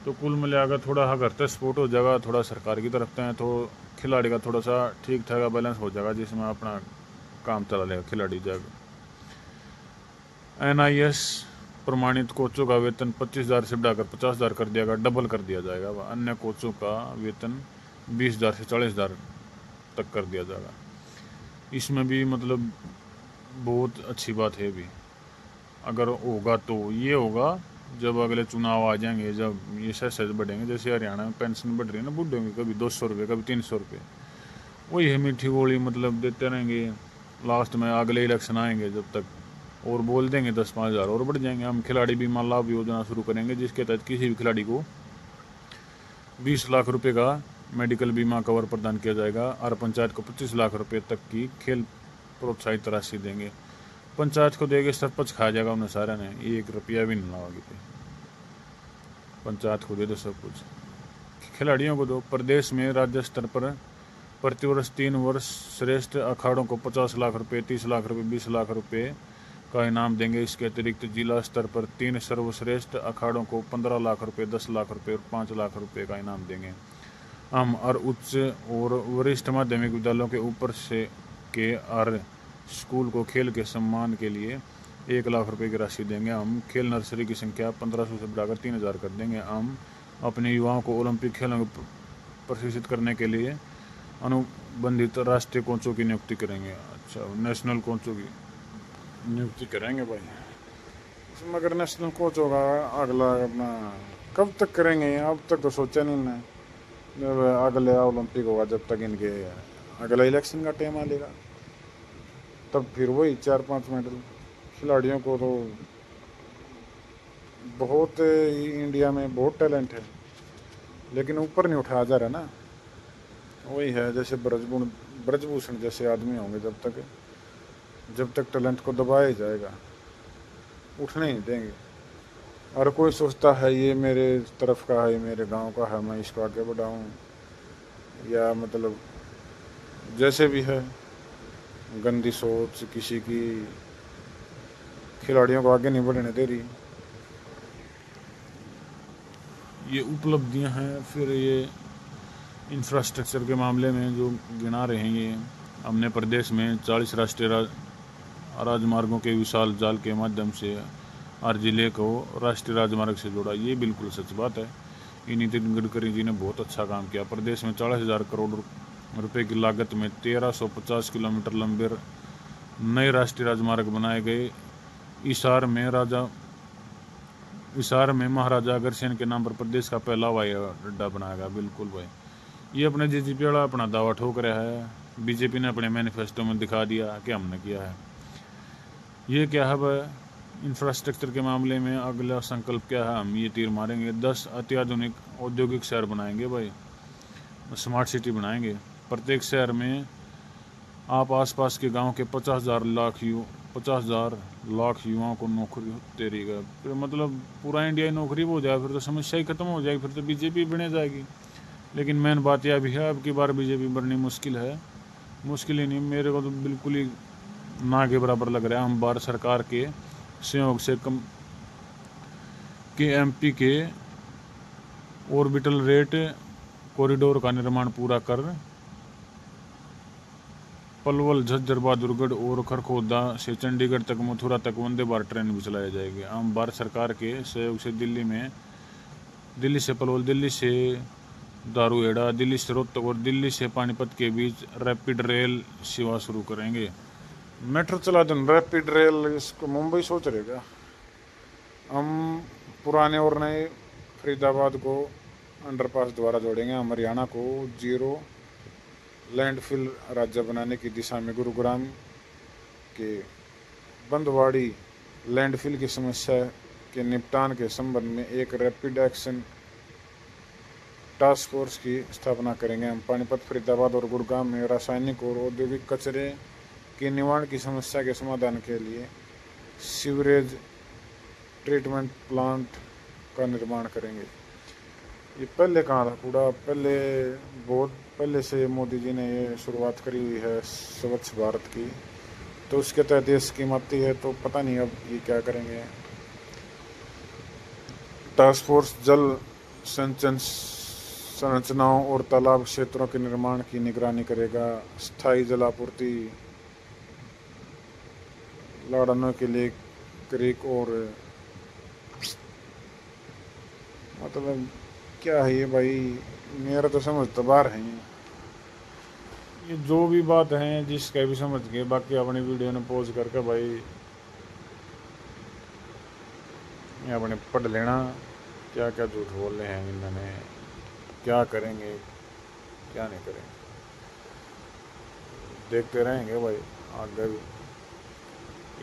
तो कुल मिलाकर थोड़ा अगर तो सपोर्ट हो जाएगा, थोड़ा सरकार की तरफ से, तो खिलाड़ी का थोड़ा सा ठीक ठाक बैलेंस हो जाएगा, जिसमें अपना काम चला लेगा खिलाड़ी जब। NIS प्रमाणित कोचों का वेतन 25,000 से बढ़ाकर 50,000 कर दिया गया, डबल कर दिया जाएगा। अन्य कोचों का वेतन 20,000 से 40,000 तक कर दिया जाएगा। इसमें भी मतलब बहुत अच्छी बात है भी। अगर होगा तो ये होगा जब अगले चुनाव आ जाएंगे, जब ये सेस बढ़ेंगे। जैसे हरियाणा में पेंशन बढ़ रही है ना बूढ़े में, कभी 200 रुपये, कभी 300 रुपये, वही है मीठी गोली, मतलब देते रहेंगे। लास्ट में अगले इलेक्शन आएंगे जब तक, और बोल देंगे 10-5 हज़ार और बढ़ जाएंगे। हम खिलाड़ी बीमा लाभ योजना शुरू करेंगे, जिसके तहत किसी भी खिलाड़ी को 20 लाख रुपये का मेडिकल बीमा कवर प्रदान किया जाएगा, और पंचायत को 25 लाख रुपये तक की खेल प्रोत्साहित राशि देंगे। पंचायत को देंगे, सरपंच खा जाएगा उन्हें सारा ने, 1 रुपया भी नहीं लगाओगे पे। पंचायत को दे दो सब कुछ, खिलाड़ियों को दो। प्रदेश में राज्य स्तर पर प्रतिवर्ष 3 वर्ष श्रेष्ठ अखाड़ों को 50 लाख रुपये, 30 लाख रुपये, 20 लाख रुपये का इनाम देंगे। इसके अतिरिक्त जिला स्तर पर 3 सर्वश्रेष्ठ अखाड़ों को 15 लाख रुपये, 10 लाख रुपये और 5 लाख रुपये का इनाम देंगे। हम और उच्च और वरिष्ठ माध्यमिक विद्यालयों के ऊपर से के और स्कूल को खेल के सम्मान के लिए 1 लाख रुपए की राशि देंगे। हम खेल नर्सरी की संख्या 1500 से बढ़ाकर 3000 कर देंगे। हम अपने युवाओं को ओलंपिक खेलों में प्रशिक्षित करने के लिए अनुबंधित राष्ट्रीय कोचों की नियुक्ति करेंगे। अच्छा, नेशनल कोचों की नियुक्ति करेंगे भाई। इसमें अगर नेशनल कोच होगा अगला अपना कब तक करेंगे? अब तक तो सोचा नहीं ना, जब अगले ओलंपिक होगा, जब तक इनके अगला इलेक्शन का टाइम आ लेगा तब फिर वही 4-5 मेडल। खिलाड़ियों को तो बहुत इंडिया में बहुत टैलेंट है, लेकिन ऊपर नहीं उठाया जा रहा ना। वही है, जैसे ब्रजभूषण जैसे आदमी होंगे, जब तक टैलेंट को दबाया जाएगा, उठने नहीं देंगे। और कोई सोचता है ये मेरे तरफ का है, मेरे गांव का है, मैं इसको आगे बढ़ाऊं, या मतलब जैसे भी है गंदी सोच किसी की खिलाड़ियों को आगे नहीं बढ़ने दे रही। ये उपलब्धियां हैं। फिर ये इंफ्रास्ट्रक्चर के मामले में जो गिना रहे हैं, ये हमने प्रदेश में 40 राष्ट्रीय राजमार्गों के विशाल जाल के माध्यम से हर जिले को राष्ट्रीय राजमार्ग से जोड़ा। ये बिल्कुल सच बात है। ये नितिन गडकरी जी ने बहुत अच्छा काम किया। प्रदेश में 40,000 करोड़ रुपए की लागत में 1350 किलोमीटर लंबे नए राष्ट्रीय राजमार्ग बनाए गए। हिसार में महाराजा अग्रसेन के नाम पर प्रदेश का पहला हवाई अड्डा बनाया गया। बिल्कुल भाई, ये अपने जेजेपी वाला अपना दावा ठोक रहा है। बीजेपी ने अपने मैनिफेस्टो में दिखा दिया कि हमने किया है। ये क्या है भाई? इंफ्रास्ट्रक्चर के मामले में अगला संकल्प क्या है? हम ये तीर मारेंगे, 10 अत्याधुनिक औद्योगिक शहर बनाएंगे भाई, स्मार्ट सिटी बनाएंगे। प्रत्येक शहर में आप आसपास के गांव के 50,000 लाख युवाओं को नौकरी देगा। फिर मतलब पूरा इंडिया ही नौकरी हो जाए, फिर तो समस्या ही खत्म हो जाएगी, फिर तो बीजेपी बने जाएगी। लेकिन मेन बात यह भी है, अब की बार बीजेपी बननी मुश्किल है। मुश्किल ही नहीं, मेरे को तो बिल्कुल ही ना के बराबर लग रहा है। हम भारत सरकार के सहयोग से एमपी के ऑर्बिटल रेट कॉरिडोर का निर्माण पूरा कर पलवल, झज्जर, बहादुरगढ़ और खरखोदा से चंडीगढ़ तक, मथुरा तक वंदे भारत ट्रेन भी चलाई जाएगी। हम भारत सरकार के सहयोग से दिल्ली से पलवल, दिल्ली से दारूहेड़ा, दिल्ली से रोहतक और दिल्ली से पानीपत के बीच रैपिड रेल सेवा शुरू करेंगे। मेट्रो चला दें, रैपिड रेल, इसको मुंबई सोच रहे क्या? हम पुराने और नए फरीदाबाद को अंडरपास द्वारा जोड़ेंगे। हम हरियाणा को जीरो लैंडफिल राज्य बनाने की दिशा में गुरुग्राम के बंदवाड़ी लैंडफिल की समस्या के निपटान के संबंध में एक रैपिड एक्शन टास्क फोर्स की स्थापना करेंगे। हम पानीपत, फरीदाबाद और गुरुग्राम में रासायनिक और औद्योगिक कचरे के निवारण की समस्या के समाधान के लिए सीवरेज ट्रीटमेंट प्लांट का निर्माण करेंगे। ये पहले कहाँ था कूड़ा? बहुत पहले से मोदी जी ने ये शुरुआत करी हुई है स्वच्छ भारत की, तो उसके तहत ये स्कीम आती है, तो पता नहीं अब ये क्या करेंगे। टास्क फोर्स जल संरचनाओं और तालाब क्षेत्रों के निर्माण की निगरानी करेगा। स्थायी जलापूर्ति लड़ाने के लिए क्रीक और मतलब क्या है ये भाई? मेरा तो समझ तो बाहर है। ये जो भी बात है जिसका भी समझ गए, बाकी अपनी वीडियो ने पॉज करके भाई ये अपने पढ़ लेना क्या क्या झूठ बोल रहे हैं इन्होंने, क्या करेंगे क्या नहीं करेंगे, देखते रहेंगे भाई आगे भी।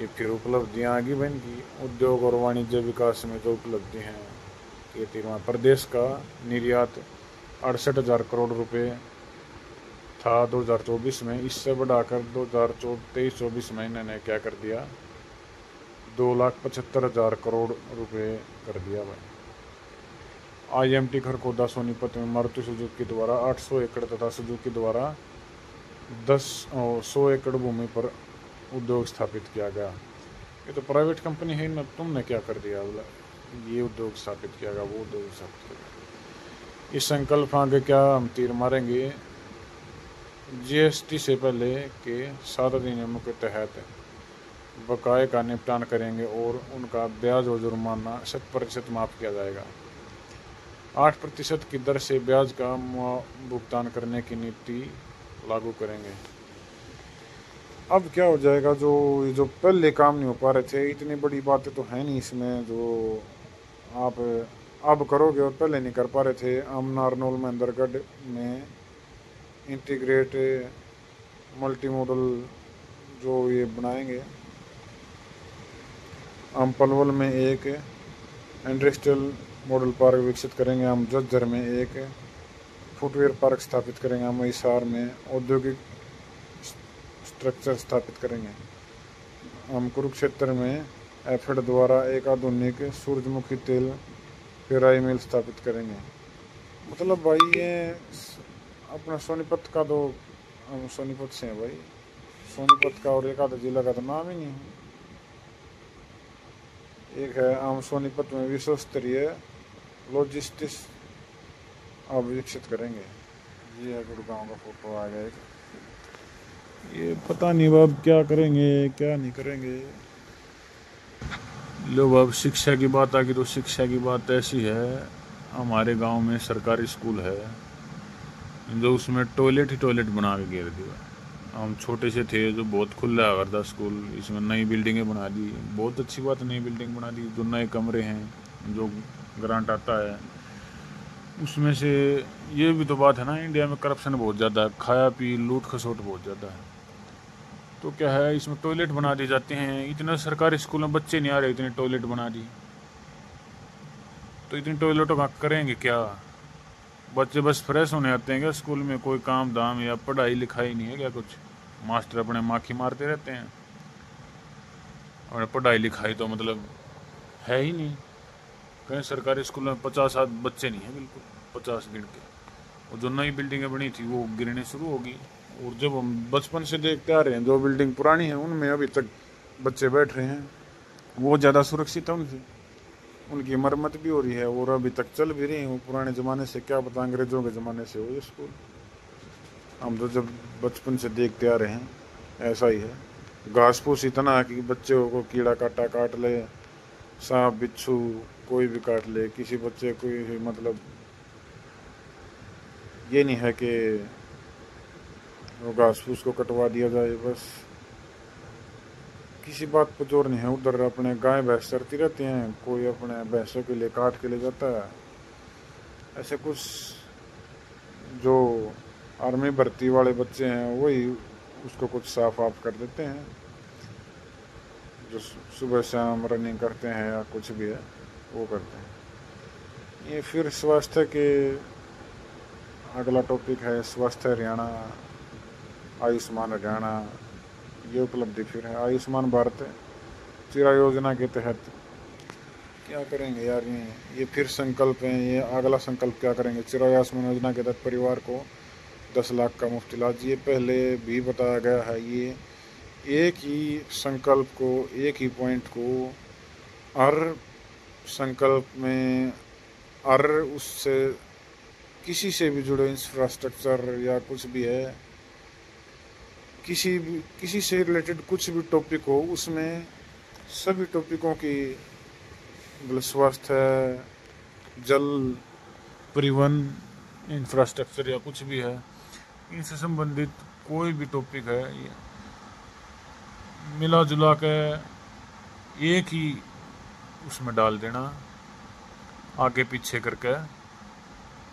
ये फिर उपलब्धियाँ आगे बन की उद्योग और वाणिज्य विकास में जो उपलब्धि हैं, ये 13वां प्रदेश का निर्यात 68,000 करोड़ रुपए था 2024 में, इससे बढ़ाकर 2023-24 में इन्होंने क्या कर दिया, 2,75,000 करोड़ रुपए कर दिया भाई। IMT खरखोदा सोनीपत में मारुति सुजुकी द्वारा 800 एकड़ तथा सुजुकी द्वारा 100 एकड़ भूमि पर उद्योग स्थापित किया गया। ये तो प्राइवेट कंपनी है ना, तुमने क्या कर दिया? बोला ये उद्योग स्थापित किया गया, वो उद्योग स्थापित किया गया। इस संकल्प आगे क्या हम तीर मारेंगे? जीएसटी से पहले के 7 अधिनियमों के तहत बकाये का निपटान करेंगे और उनका ब्याज और जुर्माना 100% माफ़ किया जाएगा। 8% की दर से ब्याज का भुगतान करने की नीति लागू करेंगे। अब क्या हो जाएगा, जो पहले काम नहीं हो पा रहे थे, इतनी बड़ी बातें तो है नहीं इसमें, जो आप अब करोगे और पहले नहीं कर पा रहे थे। हम नारनौल महेंद्रगढ़ में इंटीग्रेट मल्टी मॉडल जो ये बनाएंगे, हम पलवल में एक इंडस्ट्रियल मॉडल पार्क विकसित करेंगे, हम झज्जर में एक फुटवेयर पार्क स्थापित करेंगे, हम हिसार में औद्योगिक स्ट्रक्चर स्थापित करेंगे, हम कुरुक्षेत्र में एफेड द्वारा एक आधुनिक सूरजमुखी तेल पेराई मिल स्थापित करेंगे। मतलब भाई ये अपना सोनीपत का तो, हम सोनीपत से हैं भाई, सोनीपत का और एक आधा जिला का तो नाम ही नहीं है। एक है, हम सोनीपत में विश्व स्तरीय लॉजिस्टिक्स अब विकसित करेंगे। ये है गुड़गांव का फोटो आ गया एक। ये पता नहीं अब क्या करेंगे क्या नहीं करेंगे। लो अब शिक्षा की बात आ गई तो शिक्षा की बात ऐसी है, हमारे गांव में सरकारी स्कूल है जो उसमें टॉयलेट ही टॉयलेट बना के घेर दिया। हम छोटे से थे जो बहुत खुला हुआ था स्कूल, इसमें नई बिल्डिंगें बना दी, बहुत अच्छी बात है, नई बिल्डिंग बना दी, जो नए कमरे हैं जो ग्रांट आता है उसमें से। ये भी तो बात है ना, इंडिया में करप्शन बहुत ज़्यादा है, खाया पी लूट खसोट बहुत ज़्यादा है। तो क्या है, इसमें टॉयलेट बना दिए जाते हैं, इतने सरकारी स्कूल में बच्चे नहीं आ रहे, इतने टॉयलेट बना दी, तो इतनी टॉयलेटों का करेंगे क्या? बच्चे बस फ्रेश होने आते हैं क्या स्कूल में? कोई काम धाम या पढ़ाई लिखाई नहीं है क्या कुछ? मास्टर अपने माखी मारते रहते हैं और पढ़ाई लिखाई तो मतलब है ही नहीं। कहीं सरकारी स्कूल में 50 बच्चे नहीं हैं बिल्कुल, 50 गिन के। और जो नई बिल्डिंगें बनी थी वो गिरने शुरू होगी। और जब हम बचपन से देखते आ रहे हैं, जो बिल्डिंग पुरानी है उनमें अभी तक बच्चे बैठ रहे हैं, वो ज़्यादा सुरक्षित है उनसे, उनकी मरम्मत भी हो रही है और अभी तक चल भी रही है। वो पुराने ज़माने से क्या पता अंग्रेज़ों के ज़माने से हो ये स्कूल, हम तो जब बचपन से देखते आ रहे हैं ऐसा ही है। घास फूस इतना है कि बच्चों को कीड़ा काटा काट ले, सांप बिच्छू कोई भी काट ले, किसी बच्चे को मतलब ये नहीं है कि वो घास फूस को कटवा दिया जाए, बस किसी बात पर जोर नहीं है। उधर अपने गाय भैंस चरती रहती हैं, कोई अपने भैंसों के लिए काट के ले जाता है। ऐसे कुछ जो आर्मी भर्ती वाले बच्चे हैं वही उसको कुछ साफ वाफ कर देते हैं, जो सुबह शाम रनिंग करते हैं या कुछ भी है वो करते हैं। ये फिर स्वास्थ्य के अगला टॉपिक है, स्वास्थ्य हरियाणा, आयुष्मान हरियाणा। ये उपलब्धि फिर है आयुष्मान भारत चिरा योजना के तहत क्या करेंगे यार, ये फिर संकल्प है। ये अगला संकल्प क्या करेंगे, चिरा आयुष्मान योजना के तहत परिवार को 10 लाख का मुफ्त इलाज। ये पहले भी बताया गया है। ये एक ही संकल्प को, एक ही पॉइंट को हर संकल्प में, हर उससे किसी से भी जुड़े इंफ्रास्ट्रक्चर या कुछ भी है, किसी से रिलेटेड कुछ भी टॉपिक हो, उसमें सभी टॉपिकों की मतलब स्वास्थ्य, जल, परिवहन, इंफ्रास्ट्रक्चर या कुछ भी है, इनसे संबंधित कोई भी टॉपिक है, ये मिला जुला के एक ही उसमें डाल देना आगे पीछे करके।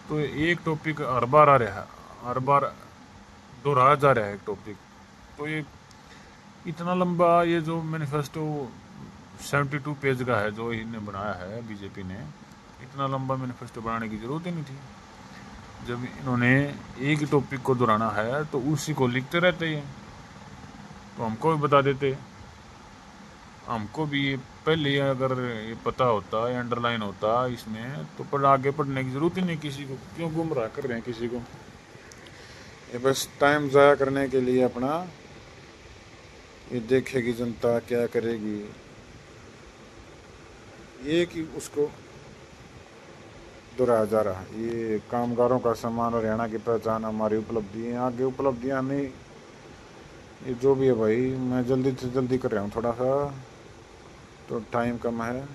तो एक टॉपिक हर बार आ रहा है, हर बार दोहराया जा रहा है एक टॉपिक। तो ये इतना लंबा, ये जो मैनिफेस्टो 72 पेज का है जो इन्हें बनाया है बीजेपी ने, इतना लंबा मैनिफेस्टो बनाने की ज़रूरत ही नहीं थी। जब इन्होंने एक ही टॉपिक को दोहराना है तो उसी को लिखते रहते हैं, तो हमको भी बता देते। हमको भी पहले अगर ये पता होता या अंडरलाइन होता इसमें, तो आगे पढ़ने की ज़रूरत ही नहीं किसी को। क्यों गुमराह कर रहे हैं किसी को? ये बस टाइम ज़ाया करने के लिए अपना, ये देखेगी जनता क्या करेगी, एक ही उसको दोहराया जा रहा है। ये कामगारों का सम्मान, हरियाणा की पहचान, हमारी उपलब्धि है, आगे उपलब्धियाँ नहीं, ये जो भी है भाई, मैं जल्दी से जल्दी कर रहा हूँ थोड़ा सा, तो टाइम कम है,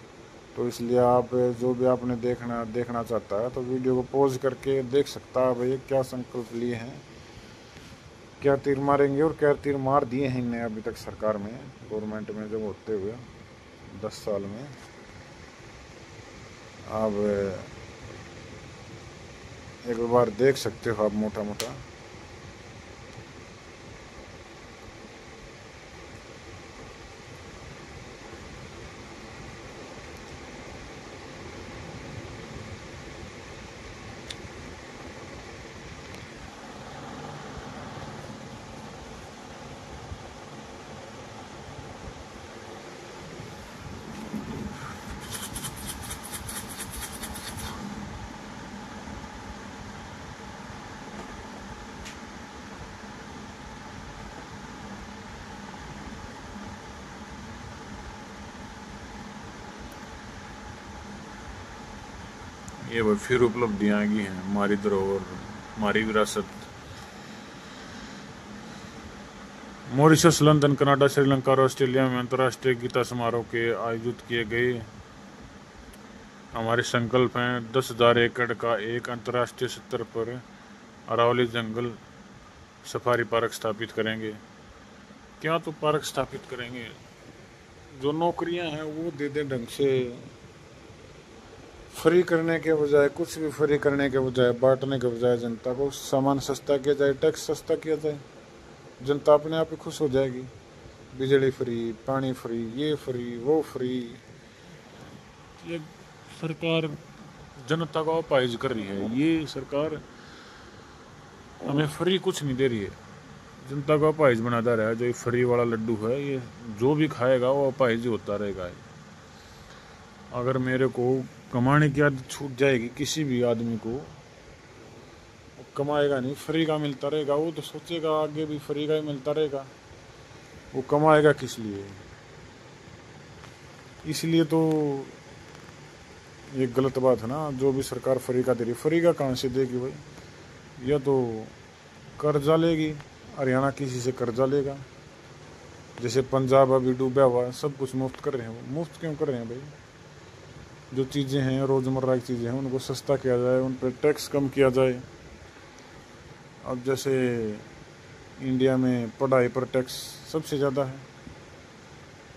तो इसलिए आप जो भी आपने देखना चाहता है तो वीडियो को पॉज करके देख सकता है भाई क्या संकल्प लिए हैं, क्या तीर मारेंगे और क्या तीर मार दिए हैं इनने अभी तक सरकार में, गवर्नमेंट में जब होते हुए 10 साल में। आप एक बार देख सकते हो आप मोटा मोटा। ये भाई फिर उपलब्धियाँ आएंगी हैं, हमारी धरोहर, हमारी विरासत। मॉरिशस, लंदन, कनाडा, श्रीलंका और ऑस्ट्रेलिया में अंतर्राष्ट्रीय गीता समारोह के आयोजित किए गए। हमारे संकल्प हैं 10,000 एकड़ का एक अंतर्राष्ट्रीय स्तर पर अरावली जंगल सफारी पार्क स्थापित करेंगे। क्या तो पार्क स्थापित करेंगे, जो नौकरियां हैं वो दे दें ढंग से, फ्री करने के बजाय, कुछ भी फ्री करने के बजाय, बांटने के बजाय जनता को सामान सस्ता किया जाए, टैक्स सस्ता किया जाए, जनता अपने आप ही खुश हो जाएगी। बिजली फ्री, पानी फ्री, ये फ्री, वो फ्री। ये सरकार जनता को अपाहिज कर रही है, ये सरकार हमें फ्री कुछ नहीं दे रही है, जनता को अपाहिज बनाता रहा है। जो ये फ्री वाला लड्डू है, ये जो भी खाएगा वो अपाहिज होता रहेगा। अगर मेरे को कमाने की आदत छूट जाएगी, किसी भी आदमी को कमाएगा नहीं, फ्री का मिलता रहेगा, वो तो सोचेगा आगे भी फ्री का ही मिलता रहेगा, वो कमाएगा किस लिए। इसलिए तो ये गलत बात है ना, जो भी सरकार फ्री का दे रही, फ्री का कहाँ से देगी भाई, या तो कर्जा लेगी, हरियाणा किसी से कर्जा लेगा, जैसे पंजाब अभी डूबा हुआ है, सब कुछ मुफ्त कर रहे हैं। वो मुफ्त क्यों कर रहे हैं भाई, जो चीज़ें हैं रोज़मर्रा की चीज़ें हैं उनको सस्ता किया जाए, उन पर टैक्स कम किया जाए। अब जैसे इंडिया में पढ़ाई पर टैक्स सबसे ज़्यादा है,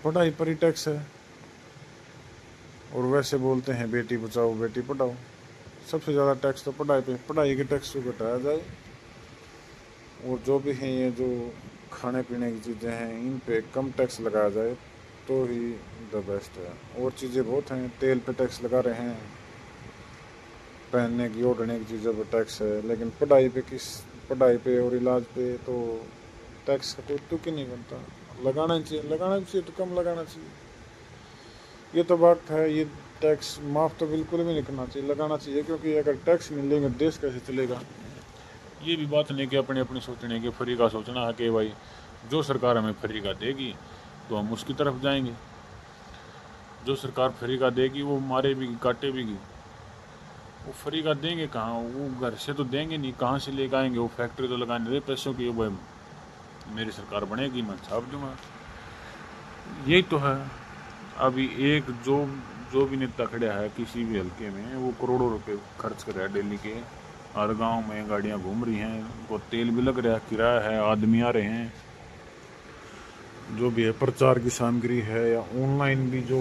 पढ़ाई पर ही टैक्स है, और वैसे बोलते हैं बेटी बचाओ बेटी पढ़ाओ, सबसे ज़्यादा टैक्स तो पढ़ाई पे, पढ़ाई के टैक्स को घटाया जाए, और जो भी हैं ये जो खाने पीने की चीज़ें हैं इन पे कम टैक्स लगाया जाए तो ही द बेस्ट है। और चीज़ें बहुत हैं, तेल पे टैक्स लगा रहे हैं, पहनने की ओढ़ने की चीज़ों पर टैक्स है, लेकिन पढ़ाई पे और इलाज पे तो टैक्स का कोई तुक ही नहीं बनता। लगाना चाहिए तो कम लगाना चाहिए, ये तो बात है। ये टैक्स माफ़ तो बिल्कुल भी नहीं करना चाहिए, लगाना चाहिए, क्योंकि अगर टैक्स नहीं लेंगे देश कैसे चलेगा। ये भी बात नहीं कि अपने अपने सोचने के फ्री का सोचना है कि भाई जो सरकार हमें फ्री का देगी तो हम उसकी तरफ जाएंगे, जो सरकार फ्री का देगी वो मारे भी काटे भी, वो फ्री का देंगे कहाँ, वो घर से तो देंगे नहीं, कहाँ से लेकर आएंगे, वो फैक्ट्री तो लगाने रहे पैसों की, वो मेरी सरकार बनेगी मैं छाप दूंगा। यही तो है। अभी एक जो जो भी नेता खड़ा है किसी भी हल्के में, वो करोड़ों रुपए खर्च कर रहा है डेली के, हर गांव में गाड़ियां घूम रही हैं, उनको तेल भी लग रहा है, किराया है, आदमी आ रहे हैं, जो भी है प्रचार की सामग्री है या ऑनलाइन भी जो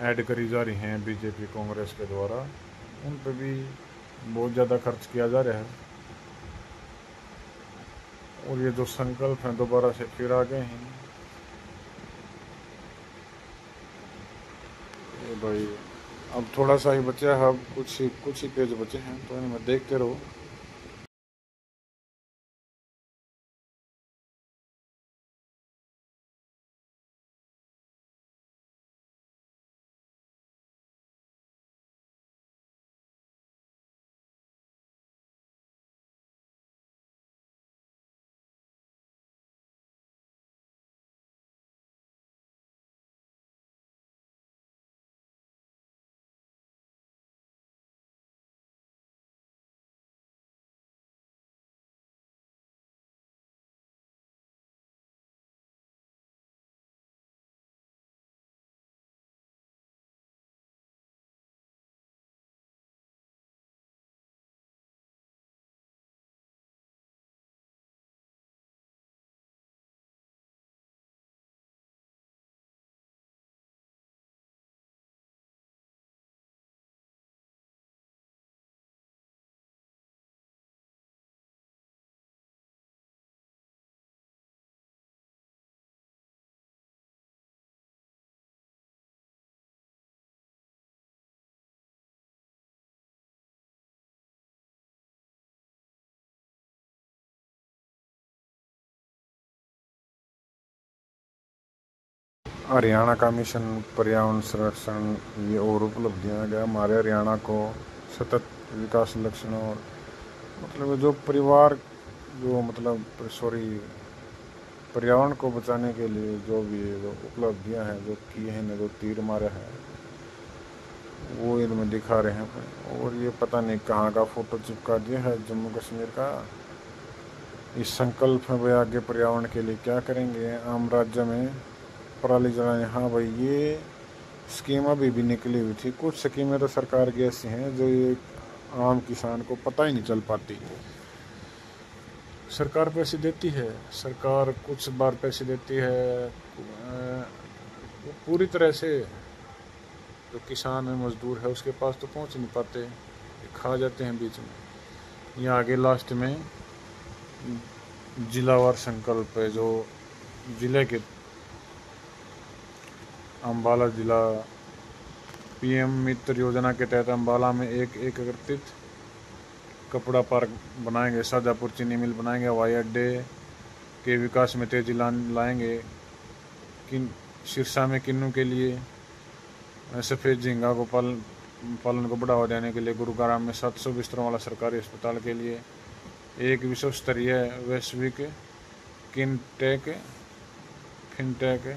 ऐड करी जा रही हैं बीजेपी कांग्रेस के द्वारा, उन पर भी बहुत ज़्यादा खर्च किया जा रहा है। और ये जो संकल्प हैं दोबारा से फिर आ गए हैं ये भाई। अब थोड़ा सा ही बचा है, अब कुछ ही पेज बचे हैं, तो इनमें देखते रहो। हरियाणा का मिशन पर्यावरण संरक्षण ये और उपलब्धियाँ गया हमारे हरियाणा को सतत विकास लक्षणों और मतलब जो परिवार जो मतलब सॉरी पर्यावरण को बचाने के लिए जो भी जो उपलब्धियाँ हैं जो किए हैं जो तीर मारे हैं वो इनमें दिखा रहे हैं। और ये पता नहीं कहाँ का फोटो चिपका दिया है जम्मू कश्मीर का। इस संकल्प में भाई आगे पर्यावरण के लिए क्या करेंगे। आम राज्य में पराली जलाएं, हाँ भाई ये स्कीम अभी भी निकली हुई थी। कुछ स्कीमें तो सरकार की ऐसी हैं जो ये आम किसान को पता ही नहीं चल पाती। सरकार पैसे देती है, सरकार कुछ बार पैसे देती है, पूरी तरह से जो किसान है मजदूर है उसके पास तो पहुंच नहीं पाते, खा जाते हैं बीच में। ये आगे लास्ट में जिलावार संकल्प है जो जिले के अम्बाला जिला पीएम मित्र योजना के तहत अम्बाला में एक एकीकृत कपड़ा पार्क बनाएंगे, शाजापुर चीनी मिल बनाएंगे, हवाई अड्डे के विकास में तेजी लाएंगे, सिरसा में किन्नू के लिए सफ़ेद झींगा को पालन को बढ़ावा देने के लिए, गुरुग्राम में 700 बिस्तरों वाला सरकारी अस्पताल के लिए एक विश्व स्तरीय वैश्विक फिनटेक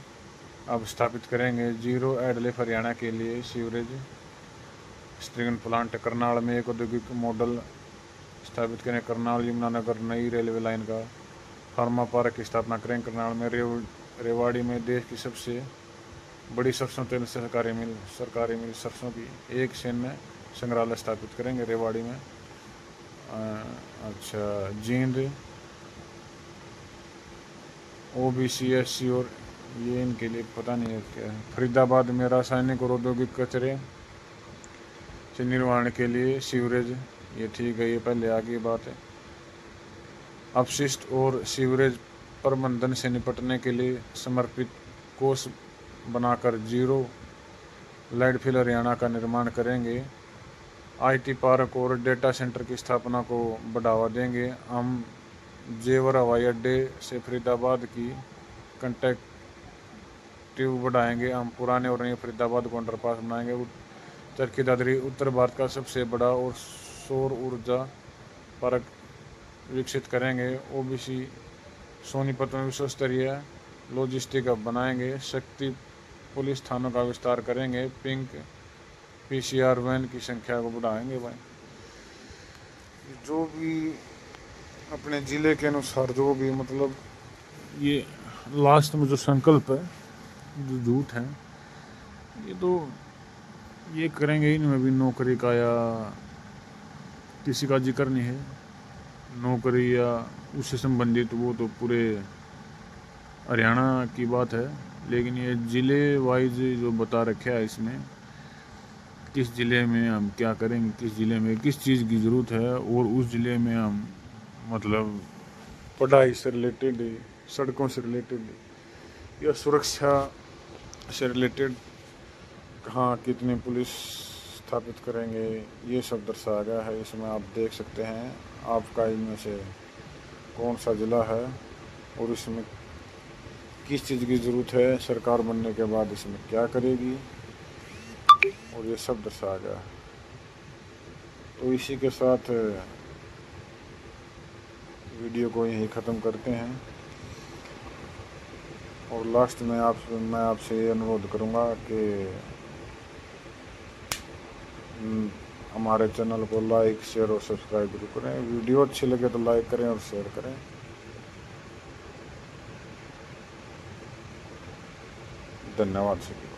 अब स्थापित करेंगे। जीरो एडलिफ हरियाणा के लिए सीवरेज स्ट्रीगन प्लांट, करनाल में एक औद्योगिक मॉडल स्थापित करें, करनाल यमुनानगर नई रेलवे लाइन का फार्मा पार्क की स्थापना करें, करनाल में रेवाड़ी में देश की सबसे बड़ी सरसों तेल सरकारी मिल सरसों की एक सैन्य संग्रहालय स्थापित करेंगे रेवाड़ी में। अच्छा, जींद ओबीसी एससी और ये इनके लिए पता नहीं है क्या है। फरीदाबाद में रासायनिक और औद्योगिक कचरे से निर्वहन के लिए सीवरेज, ये ठीक है, ये पहले आगे बात है। अपशिष्ट और सीवरेज प्रबंधन से निपटने के लिए समर्पित कोष बनाकर जीरो लैंडफिल हरियाणा का निर्माण करेंगे। आईटी पार्क और डेटा सेंटर की स्थापना को बढ़ावा देंगे। हम जेवर हवाई अड्डे से फरीदाबाद की कनेक्टिव बढ़ाएंगे। हम पुराने और नए फरीदाबाद को अंडरपास बनाएंगे। चरखी दादरी उत्तर भारत का सबसे बड़ा और सौर ऊर्जा पार्क विकसित करेंगे। ओबीसी सोनीपत में विश्व स्तरीय लॉजिस्टिक हब बनाएंगे। शक्ति पुलिस थानों का विस्तार करेंगे। पिंक पीसीआर वैन की संख्या को बढ़ाएंगे। भाई जो भी अपने ज़िले के अनुसार जो भी मतलब ये लास्ट में जो संकल्प है जो झूठ है ये तो ये करेंगे। इनमें भी नौकरी का या किसी का जिक्र नहीं है, नौकरी या उससे संबंधित, वो तो पूरे हरियाणा की बात है। लेकिन ये ज़िले वाइज जो बता रखा है इसमें किस ज़िले में हम क्या करेंगे, किस ज़िले में किस चीज़ की ज़रूरत है, और उस ज़िले में हम मतलब पढ़ाई से रिलेटेड, सड़कों से रिलेटेड या सुरक्षा से रिलेटेड कहाँ कितनी पुलिस स्थापित करेंगे, ये सब दर्शाया गया है। इसमें आप देख सकते हैं आपका इनमें से कौन सा ज़िला है और इसमें किस चीज़ की ज़रूरत है, सरकार बनने के बाद इसमें क्या करेगी, और ये सब दर्शाया गया है। तो इसी के साथ वीडियो को यहीं ख़त्म करते हैं। और लास्ट में मैं आपसे ये अनुरोध करूँगा कि हमारे चैनल को लाइक शेयर और सब्सक्राइब जरूर करें। वीडियो अच्छी लगे तो लाइक करें और शेयर करें। धन्यवाद सभी।